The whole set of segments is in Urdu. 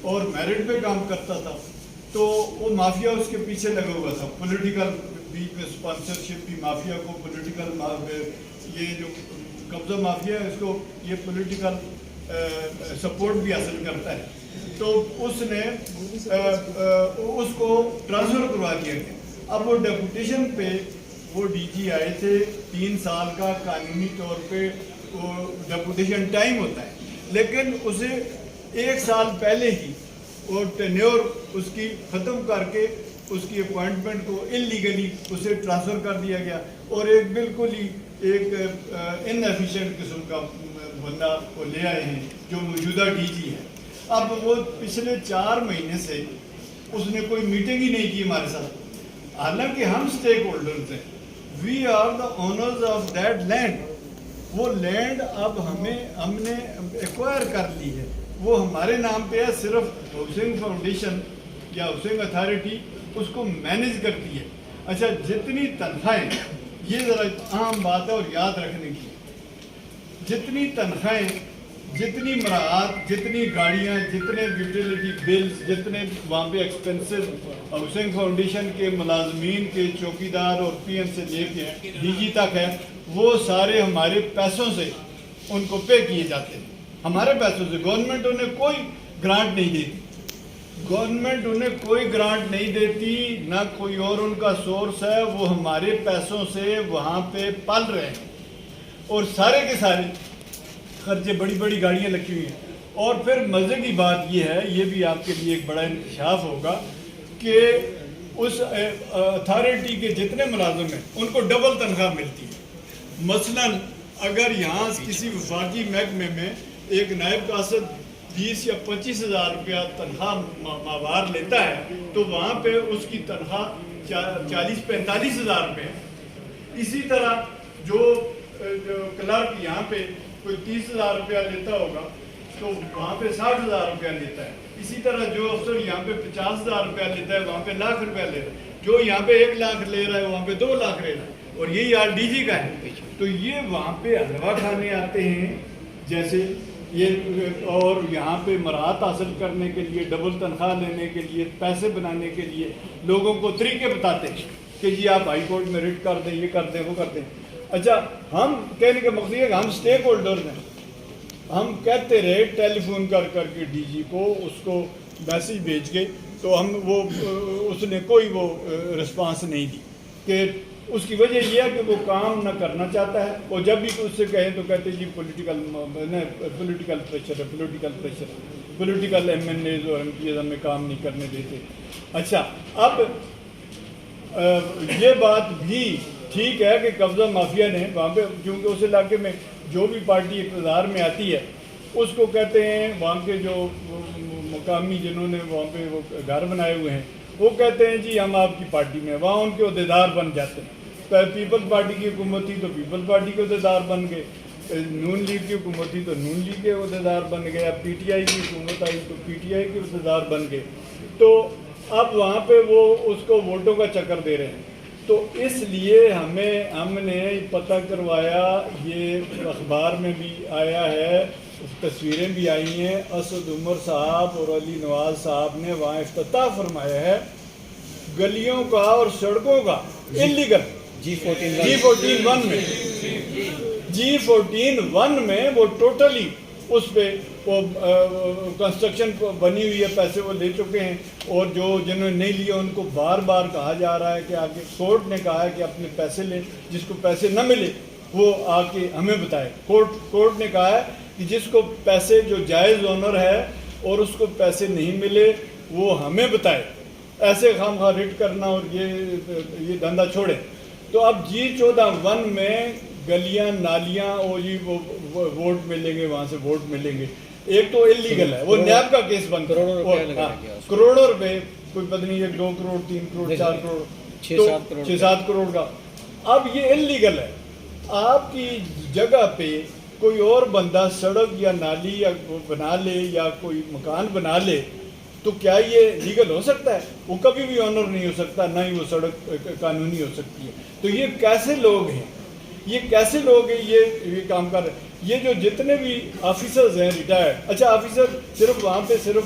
اور میرٹ پہ کام کرتا تھا، تو وہ مافیا اس کے پیچھے لگا ہوا تھا، پولیٹیکل بیچ میں اسپانسرشپ بھی مافیا کو، پولیٹیکل یہ جو قبضہ مافیا ہے اس کو یہ پولیٹیکل سپورٹ بھی حاصل کرتا ہے. تو اس نے اس کو ٹرانسفر کروا دیا گیا. اب وہ ڈیپوٹیشن پہ وہ ڈی جی آئے تھے، 3 سال کا قانونی طور پہ وہ ڈیپوٹیشن ٹائم ہوتا ہے، لیکن اسے 1 سال پہلے ہی وہ ٹینیور اس کی ختم کر کے اس کی اپوائنٹمنٹ کو انلیگلی اسے ٹرانسفر کر دیا گیا، اور ایک بالکل ہی ایک ان ایفیشینٹ قسم کا بندہ کو لے آئے ہیں جو موجودہ ڈی جی ہے. اب وہ پچھلے 4 مہینے سے اس نے کوئی میٹنگ ہی نہیں کی ہمارے ساتھ، حالانکہ ہم اسٹیک ہولڈرز ہیں، we are the owners of that land. وہ لینڈ اب ہم نے ایکوائر کر لی ہے، وہ ہمارے نام پہ ہے، صرف ہاؤسنگ فاؤنڈیشن یا ہاؤسنگ اتھارٹی اس کو مینیج کرتی ہے. اچھا، جتنی تنخواہیں، یہ ذرا عام بات ہے اور یاد رکھنے کی، جتنی تنخواہیں، جتنی مراعات، جتنی گاڑیاں، جتنے یوٹیلیٹی بلز، جتنے وہاں پہ ایکسپینسز ہاؤسنگ فاؤنڈیشن کے ملازمین کے، چوکیدار اور پی ایم سے لے کے ڈی جی تک ہے، وہ سارے ہمارے پیسوں سے ان کو پے کیے جاتے ہیں، ہمارے پیسوں سے. گورنمنٹ انہیں کوئی گرانٹ نہیں دیتی، گورنمنٹ انہیں کوئی گرانٹ نہیں دیتی، نہ کوئی اور ان کا سورس ہے، وہ ہمارے پیسوں سے وہاں پہ پل رہے ہیں. اور سارے کے سارے خرچے، بڑی بڑی گاڑیاں لگی ہوئی ہیں. اور پھر مزے کی بات یہ ہے، یہ بھی آپ کے لیے ایک بڑا انکشاف ہوگا کہ اس اتھارٹی کے جتنے ملازم ہیں ان کو ڈبل تنخواہ ملتی ہے. مثلاً اگر یہاں کسی وفاقی محکمے میں ایک نائب قاصد 20 یا 25 ہزار روپیہ تنخواہ ماہوار لیتا ہے، تو وہاں پہ اس کی تنخواہ 40-45 ہزار روپے ہے. اسی طرح جو کلرک یہاں پہ کوئی 30 ہزار روپیہ لیتا ہوگا تو وہاں پہ 60 ہزار روپیہ لیتا ہے. اسی طرح جو افسر یہاں پہ 50 ہزار روپیہ لیتا ہے وہاں پہ 1 لاکھ روپیہ لے رہا ہے، جو یہاں پہ 1 لاکھ لے رہا ہے وہاں پہ 2 لاکھ لے رہا ہے. اور یہی حال ڈی جی کا ہے. تو یہ وہاں پہ حلوہ کھانے آتے ہیں جیسے یہ، اور یہاں پہ مراعات حاصل کرنے کے لیے، ڈبل تنخواہ لینے کے لیے، پیسے بنانے کے لیے لوگوں کو طریقے بتاتے ہیں کہ جی آپ ہائی کورٹ میں ریٹ کر دیں، یہ کر دیں، وہ کر دیں. اچھا، ہم کہنے کا مقصد ہے کہ ہم اسٹیک ہولڈرز ہیں. ہم کہتے رہے ٹیلی فون کر کے ڈی جی کو، اس کو میسیج بھیج کے، تو اس نے کوئی وہ رسپانس نہیں دی. کہ اس کی وجہ یہ ہے کہ وہ کام نہ کرنا چاہتا ہے، اور جب بھی اس سے کہیں تو کہتے جی پولیٹیکل پریشر ہے، پولیٹیکل ایم این ایز اور ایم پی ایز ہمیں کام نہیں کرنے دیتے. اچھا، اب یہ بات بھی ٹھیک ہے کہ قبضہ مافیا نے وہاں پہ، کیونکہ اس علاقے میں جو بھی پارٹی اقتدار میں آتی ہے اس کو کہتے ہیں، وہاں کے جو مقامی جنہوں نے وہاں پہ وہ گھر بنائے ہوئے ہیں وہ کہتے ہیں جی ہم آپ کی پارٹی میں، وہاں ان کے عہدیدار بن جاتے ہیں. پیپلز پارٹی کی حکومت تھی تو پیپلز پارٹی کے عہدیدار بن گئے، نون لیگ کی حکومت تھی تو نون لیگ کے عہدیدار بن گئے، اب پی ٹی آئی کی حکومت آئی تو پی ٹی آئی کے عہدیدار بن گئے. تو اب وہاں پہ وہ اس کو ووٹوں کا چکر دے رہے ہیں. تو اس لیے ہم نے پتہ کروایا، یہ اخبار میں بھی آیا ہے، تصویریں بھی آئی ہیں، اسد عمر صاحب اور علی نواز صاحب نے وہاں افتتاح فرمایا ہے گلیوں کا اور سڑکوں کا انلیگل G14-1 میں وہ ٹوٹلی اس پہ وہ کنسٹرکشن بنی ہوئی ہے، پیسے وہ لے چکے ہیں، اور جنہوں نے نہیں لیا ان کو بار بار کہا جا رہا ہے کہ آگے کورٹ نے کہا ہے کہ اپنے پیسے لیں، جس کو پیسے نہ ملے وہ آ کے ہمیں بتائے. کورٹ نے کہا ہے کہ جس کو پیسے، جو جائز اونر ہے اور اس کو پیسے نہیں ملے وہ ہمیں بتائے. ایسے خام خواہ ریٹ کرنا اور یہ دھندا چھوڑے. تو اب G14-1 میں گلیاں، نالیاں، اور جی وہ ووٹ ملیں گے، وہاں سے ووٹ ملیں گے. ایک تو انلیگل ہے، وہ نیب کا کیس بند، کروڑوں روپے، کوئی پتہ نہیں 1 2 کروڑ 3 کروڑ 4 کروڑ 6-7 کروڑ کا. اب یہ انلیگل ہے. آپ کی جگہ پہ کوئی اور بندہ سڑک یا نالی یا بنا لے یا کوئی مکان بنا لے تو کیا یہ لیگل ہو سکتا ہے؟ وہ کبھی بھی آنر نہیں ہو سکتا، نہ ہی وہ سڑک قانونی ہو سکتی ہے. تو یہ کیسے لوگ ہیں، یہ کام کر رہے ہیں. یہ جو جتنے بھی آفیسرز ہیں ریٹائرڈ، اچھا آفیسر صرف وہاں پہ صرف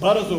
1200।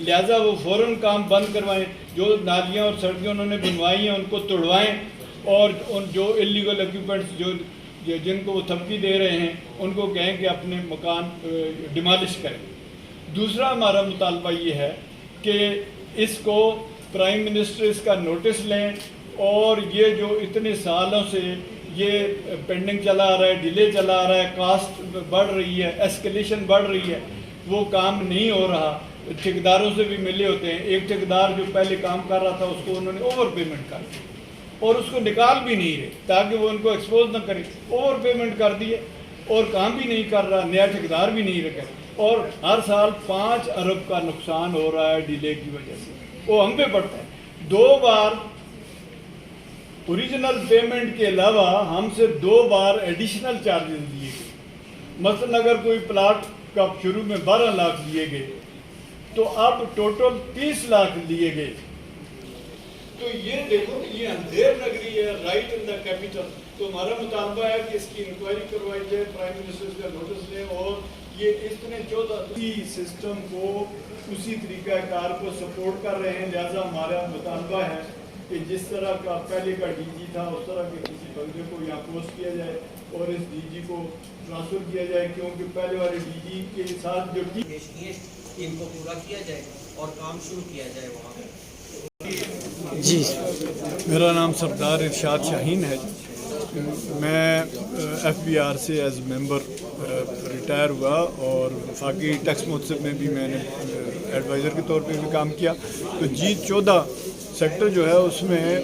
لہٰذا وہ فوراً کام بند کروائیں، جو نالیاں اور سڑکیں انہوں نے بنوائی ہیں ان کو توڑوائیں، اور ان جو اللیگل آکیوپینٹس جو جن کو وہ دھمکی دے رہے ہیں ان کو کہیں کہ اپنے مکان ڈیمالش کریں۔ دوسرا ہمارا مطالبہ یہ ہے کہ اس کو پرائم منسٹر اس کا نوٹس لیں، اور یہ جو اتنے سالوں سے یہ پینڈنگ چلا آ رہا ہے، ڈیلے چلا آ رہا ہے، کاسٹ بڑھ رہی ہے، ایسکیلیشن بڑھ رہی ہے، وہ کام نہیں ہو رہا۔ ٹھیکیداروں سے بھی ملے ہوتے ہیں، ایک ٹھیکیدار جو پہلے کام کر رہا تھا اس کو انہوں نے اوور پیمنٹ کر دی اور اس کو نکال بھی نہیں رہے تاکہ وہ ان کو ایکسپوز نہ کرے، اوور پیمنٹ کر دیے اور کام بھی نہیں کر رہا، نیا ٹھیکیدار بھی نہیں رکھا، اور ہر سال 5 ارب کا نقصان ہو رہا ہے ڈیلے کی وجہ سے، وہ ہم پہ پڑتا ہے۔ 2 بار اوریجنل پیمنٹ کے علاوہ ہم سے 2 بار ایڈیشنل چارجز دیے گئے۔ مثلا اگر کوئی پلاٹ کا شروع میں 12 لاکھ دیے گئے تو اب ٹوٹل 30 لاکھ دیے گئے۔ تو یہ دیکھو یہ اندھیر نگری ہے، رائٹ ان دا کیپٹل۔ تو ہمارا مطالبہ ہے کہ اس کی انکوائری کروائی جائے، پرائم منسٹر کا نوٹس لیں، اور یہ اتنے 14 سسٹم کو اسی طریقہ کار کو سپورٹ کر رہے ہیں۔ لہٰذا ہمارا مطالبہ ہے کہ جس طرح کا پہلے کا ڈی جی تھا اس طرح کے کسی بندے کو یہاں پوسٹ کیا جائے اور اس ڈی جی کو ٹرانسفر کیا جائے، کیونکہ پہلے والے ڈی جی کے ساتھ جو ان کو پورا کیا جائے اور کام شروع کیا جائے وہاں پہ۔ جی، میرا نام سردار ارشاد شاہین ہے۔ میں ایف بی آر سے ایز ممبر ریٹائر ہوا، اور وفاقی ٹیکس مہتسب میں بھی میں نے ایڈوائزر کے طور پہ بھی کام کیا۔ تو G14 سیکٹر جو ہے اس میں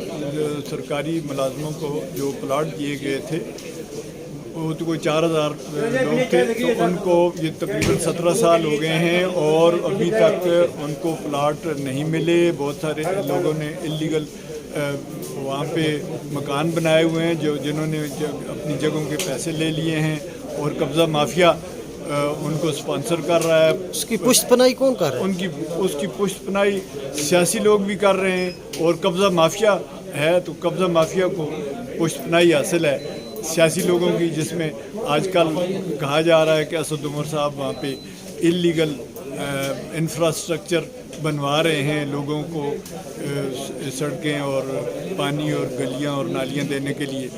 سرکاری ملازموں کو جو پلاٹ دیے گئے تھے وہ تو کوئی 4000 لوگ تھے، تو ان کو یہ تقریباً 17 سال ہو گئے ہیں اور ابھی تک ان کو پلاٹ نہیں ملے۔ بہت سارے لوگوں نے اللیگل وہاں پہ مکان بنائے ہوئے ہیں جنہوں نے اپنی جگہوں کے پیسے لے لیے ہیں، اور قبضہ مافیا ان کو سپانسر کر رہا ہے۔ اس کی پشت پناہی کون کر رہا ہے؟ اس کی پشت پناہی سیاسی لوگ بھی کر رہے ہیں، اور قبضہ مافیا ہے تو قبضہ مافیا کو پشت پناہی حاصل ہے سیاسی لوگوں کی، جس میں آج کل کہا جا رہا ہے کہ اسد عمر صاحب وہاں پہ اللیگل انفراسٹرکچر بنوا رہے ہیں لوگوں کو، سڑکیں اور پانی اور گلیاں اور نالیاں دینے کے لیے۔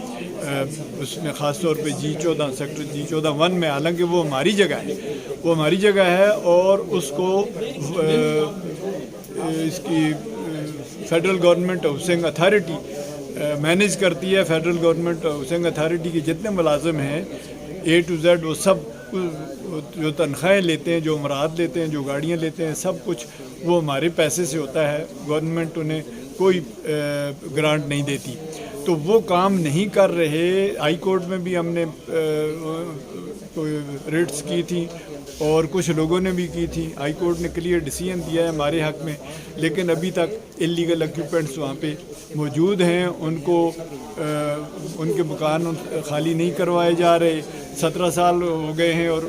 اس میں خاص طور پہ G14 سیکٹر G14 میں، حالانکہ وہ ہماری جگہ ہے، اور اس کو اس کی federal government housing authority manage کرتی ہے۔ فیڈرل گورنمنٹ ہاؤسنگ اتھارٹی کے جتنے ملازم ہیں A to Z، وہ سب جو تنخواہیں لیتے ہیں، جو عمارات لیتے ہیں، جو گاڑیاں لیتے ہیں، سب کچھ وہ ہمارے پیسے سے ہوتا ہے۔ گورنمنٹ انہیں کوئی گرانٹ نہیں دیتی، تو وہ کام نہیں کر رہے۔ ہائی کورٹ میں بھی ہم نے ریٹس کی تھی اور کچھ لوگوں نے بھی کی تھی۔ ہائی کورٹ نے کلیئر ڈیسیژن دیا ہے ہمارے حق میں، لیکن ابھی تک اللیگل آکیوپینٹس وہاں پہ موجود ہیں، ان کو ان کے مکان خالی نہیں کروائے جا رہے۔ 17 سال ہو گئے ہیں، اور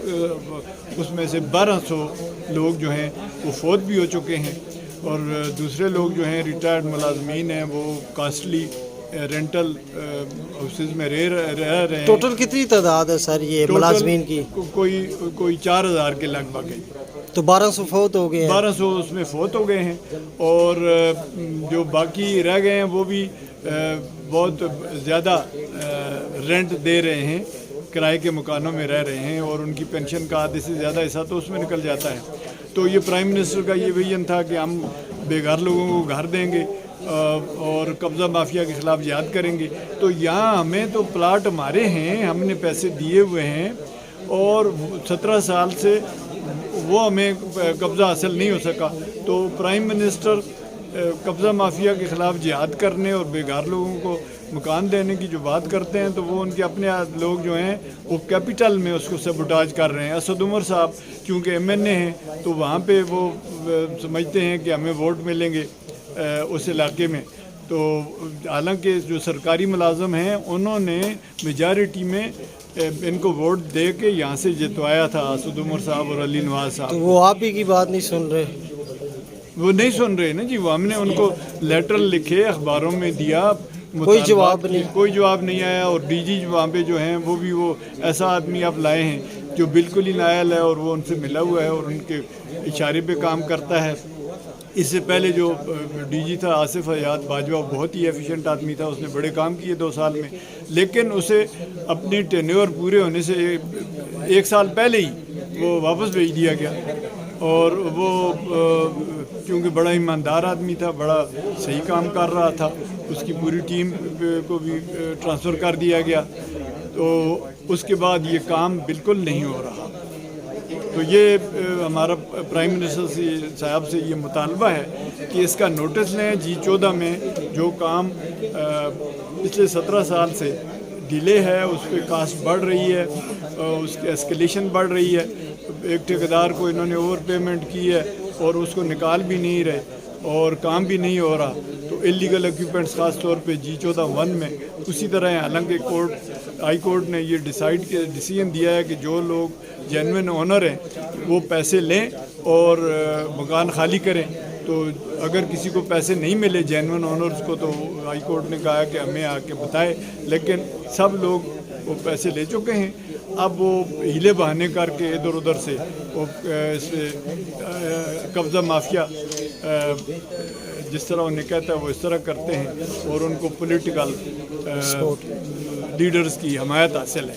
اس میں سے 1200 لوگ جو ہیں وہ فوت بھی ہو چکے ہیں، اور دوسرے لوگ جو ہیں ریٹائرڈ ملازمین ہیں وہ کاسٹلی رینٹل ہاؤسز میں رہ رہے ہیں۔ ٹوٹل کتنی تعداد ہے سر یہ ملازمین کی؟ کوئی 4000 کے لگ بھگ ہے۔ تو 1200 فوت ہو گئے ہیں؟ 1200 اس میں فوت ہو گئے ہیں، اور جو باقی رہ گئے ہیں وہ بھی بہت زیادہ رینٹ دے رہے ہیں، کرائے کے مکانوں میں رہ رہے ہیں، اور ان کی پینشن کا آدھے سے زیادہ حصہ تو اس میں نکل جاتا ہے۔ تو یہ پرائم منسٹر کا یہ ویژن تھا کہ ہم بے گھر لوگوں کو گھر دیں گے اور قبضہ مافیا کے خلاف جہاد کریں گے۔ تو یہاں ہمیں تو پلاٹ ہمارے ہیں، ہم نے پیسے دیے ہوئے ہیں، اور 17 سال سے وہ ہمیں قبضہ حاصل نہیں ہو سکا۔ تو پرائم منسٹر قبضہ مافیا کے خلاف جہاد کرنے اور بے گھر لوگوں کو مکان دینے کی جو بات کرتے ہیں، تو وہ ان کے اپنے لوگ جو ہیں وہ کیپٹل میں اس کو سبوٹاج کر رہے ہیں۔ اسد عمر صاحب کیونکہ MNA ہیں، تو وہاں پہ وہ سمجھتے ہیں کہ ہمیں ووٹ ملیں گے اس علاقے میں۔ تو حالانکہ جو سرکاری ملازم ہیں انہوں نے میجارٹی میں ان کو ووٹ دے کے یہاں سے جتوایا تھا، اسد عمر صاحب اور علی نواز صاحب۔ تو وہ آپ ہی کی بات نہیں سن رہے؟ وہ نہیں سن رہے نا جی، وہ ہم نے ان کو لیٹر لکھے، اخباروں میں دیا، کوئی جواب نہیں آیا۔ اور ڈی جی وہاں پہ جو ہیں وہ بھی وہ ایسا آدمی آپ لائے ہیں جو بالکل ہی نائل ہے، اور وہ ان سے ملا ہوا ہے اور ان کے اشارے پہ کام کرتا ہے۔ اس سے پہلے جو ڈی جی تھا آصف حیات باجوہ بہت ہی ایفیشینٹ آدمی تھا, اس نے بڑے کام کیے 2 سال میں, لیکن اسے اپنی ٹینیور پورے ہونے سے 1 سال پہلے ہی وہ واپس بھیج دیا گیا. اور وہ کیونکہ بڑا ایماندار آدمی تھا, بڑا صحیح کام کر رہا تھا, اس کی پوری ٹیم کو بھی ٹرانسفر کر دیا گیا. تو اس کے بعد یہ کام بالکل نہیں ہو رہا. تو یہ ہمارا پرائم منسٹر صاحب سے یہ مطالبہ ہے کہ اس کا نوٹس لیں. G14 میں جو کام پچھلے 17 سال سے ڈیلے ہے, اس پہ کاسٹ بڑھ رہی ہے, اس کی اسکیلیشن بڑھ رہی ہے. ایک ٹھیکیدار کو انہوں نے اوور پیمنٹ کی ہے اور اس کو نکال بھی نہیں رہے اور کام بھی نہیں ہو رہا. تو انلیگل اکوپمنٹس خاص طور پہ G14(1) میں اسی طرح ہیں. حالانکہ ہائی کورٹ نے یہ ڈیسیژن دیا ہے کہ جو لوگ جینوئن اونر ہیں وہ پیسے لیں اور مکان خالی کریں. تو اگر کسی کو پیسے نہیں ملے جینوئن اونرز کو, تو ہائی کورٹ نے کہا کہ ہمیں آ کے بتائے, لیکن سب لوگ وہ پیسے لے چکے ہیں. اب وہ ہیلے بہانے کر کے ادھر ادھر سے وہ قبضہ مافیا جس طرح انہیں کہتا ہے وہ اس طرح کرتے ہیں, اور ان کو پولیٹیکل لیڈرز کی حمایت حاصل ہے.